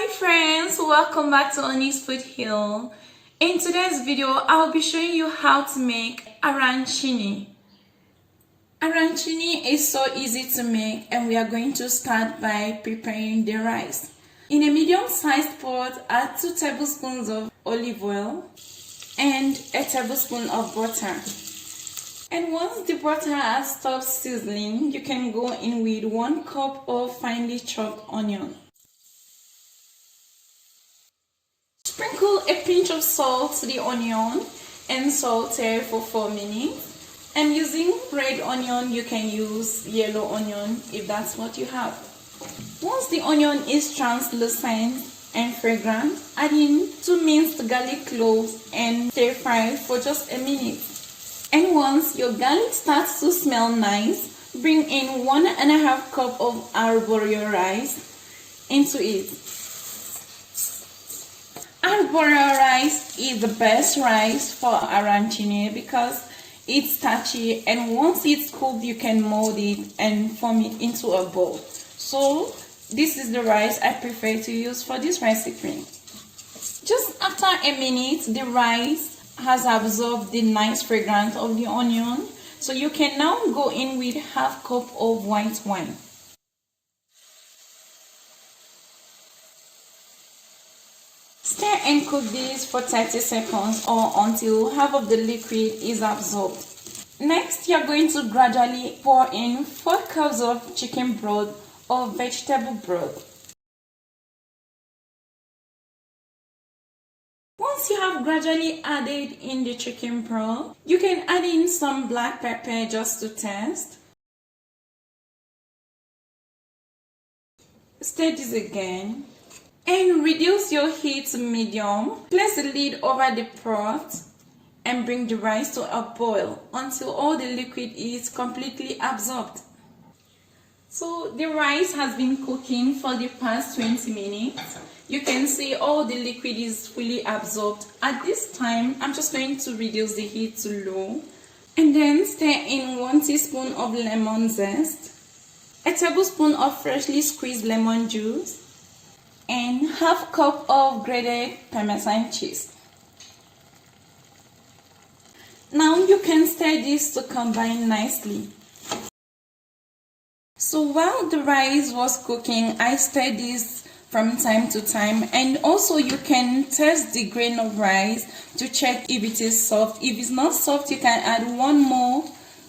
Hi friends, welcome back to Oni's Food Hill. In today's video, I'll be showing you how to make arancini. Arancini is so easy to make, and we are going to start by preparing the rice. In a medium-sized pot, add 2 tablespoons of olive oil and a tablespoon of butter. And once the butter has stopped sizzling, you can go in with 1 cup of finely chopped onion. Sprinkle a pinch of salt to the onion and saute for 4 minutes. And using red onion, you can use yellow onion if that's what you have. Once the onion is translucent and fragrant, add in 2 minced garlic cloves and stir fry for just a minute. And once your garlic starts to smell nice, bring in 1.5 cup of arborio rice into it. Arborio rice is the best rice for arancini because it's starchy, and once it's cooked you can mold it and form it into a bowl. So this is the rice I prefer to use for this recipe. Just after a minute, the rice has absorbed the nice fragrance of the onion, so you can now go in with 1/2 cup of white wine. Stir and cook this for 30 seconds or until half of the liquid is absorbed. Next, you're going to gradually pour in 4 cups of chicken broth or vegetable broth. Once you have gradually added in the chicken broth, you can add in some black pepper just to taste. Stir this again. And reduce your heat to medium. Place the lid over the pot and bring the rice to a boil until all the liquid is completely absorbed. So the rice has been cooking for the past 20 minutes. You can see all the liquid is fully absorbed. At this time, I'm just going to reduce the heat to low. And then stir in 1 teaspoon of lemon zest, a tablespoon of freshly squeezed lemon juice, and 1/2 cup of grated parmesan cheese. Now you can stir this to combine nicely. So while the rice was cooking, I stirred this from time to time, and also you can test the grain of rice to check if it is soft. If it's not soft, you can add 1 more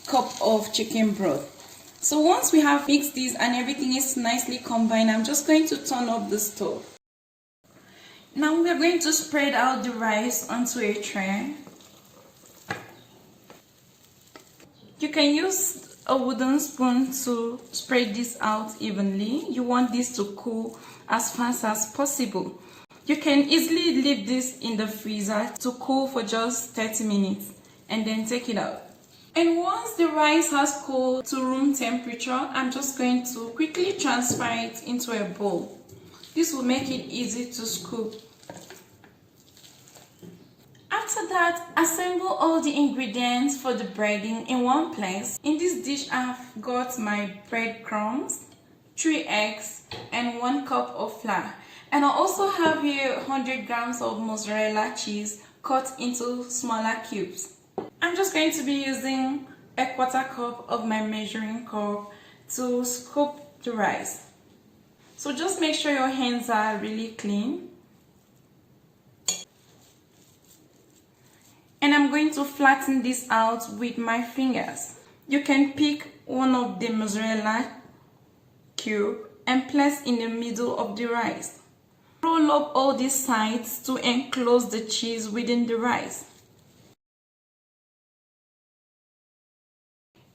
cup of chicken broth. So once we have mixed this and everything is nicely combined, I'm just going to turn off the stove. Now we are going to spread out the rice onto a tray. You can use a wooden spoon to spread this out evenly. You want this to cool as fast as possible. You can easily leave this in the freezer to cool for just 30 minutes and then take it out. And once the rice has cooled to room temperature, I'm just going to quickly transfer it into a bowl. This will make it easy to scoop. After that, assemble all the ingredients for the breading in one place. In this dish, I've got my breadcrumbs, 3 eggs, and 1 cup of flour. And I also have here 100 grams of mozzarella cheese cut into smaller cubes. I'm just going to be using 1/4 cup of my measuring cup to scoop the rice. So just make sure your hands are really clean. And I'm going to flatten this out with my fingers. You can pick one of the mozzarella cube and place in the middle of the rice. Roll up all the sides to enclose the cheese within the rice.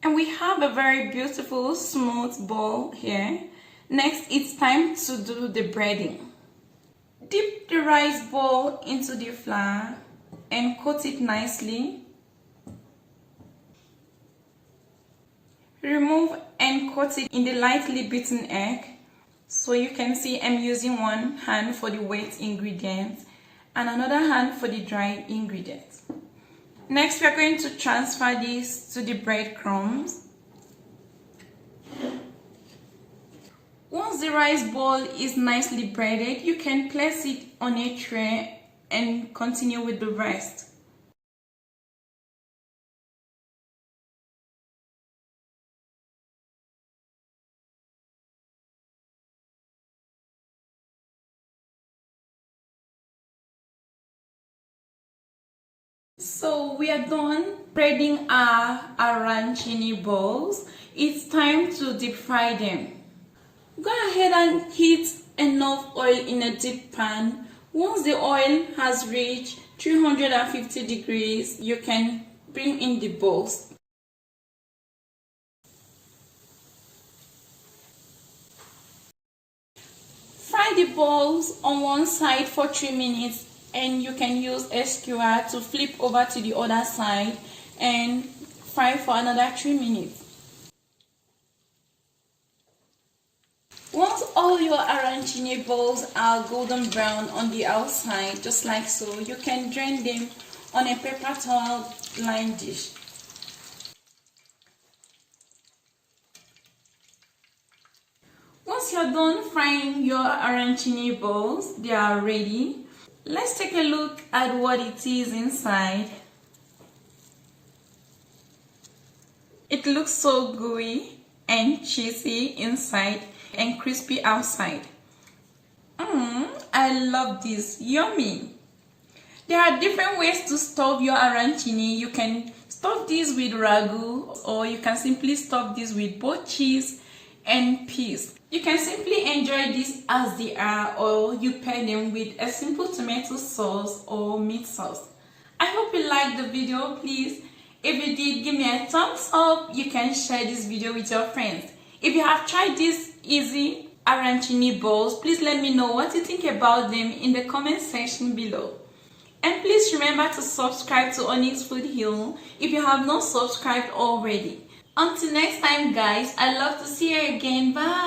And we have a very beautiful smooth ball here. Next, it's time to do the breading. Dip the rice ball into the flour and coat it nicely. Remove and coat it in the lightly beaten egg. So you can see I'm using 1 hand for the wet ingredients and another hand for the dry ingredients. Next, we are going to transfer this to the breadcrumbs. Once the rice ball is nicely breaded, you can place it on a tray and continue with the rest. So we are done breading our arancini balls. It's time to deep fry them. Go ahead and heat enough oil in a deep pan. Once the oil has reached 350 degrees, you can bring in the balls. Fry the balls on one side for 3 minutes, and you can use a skewer to flip over to the other side and fry for another 3 minutes. Once all your arancini balls are golden brown on the outside, just like so, you can drain them on a paper towel lined dish. Once you're done frying your arancini balls, they are ready. Let's take a look at what it is inside. It looks so gooey and cheesy inside and crispy outside. I love this. Yummy. There are different ways to stuff your arancini. You can stuff this with ragu, or you can simply stuff this with both cheese and peas. You can simply enjoy this as they are, or you pair them with a simple tomato sauce or meat sauce. I hope you liked the video. Please, if you did, give me a thumbs up. You can share this video with your friends. If you have tried these easy arancini balls, please let me know what you think about them in the comment section below. And please remember to subscribe to Onyx Food Hill if you have not subscribed already. Until next time guys, I love to see you again. Bye.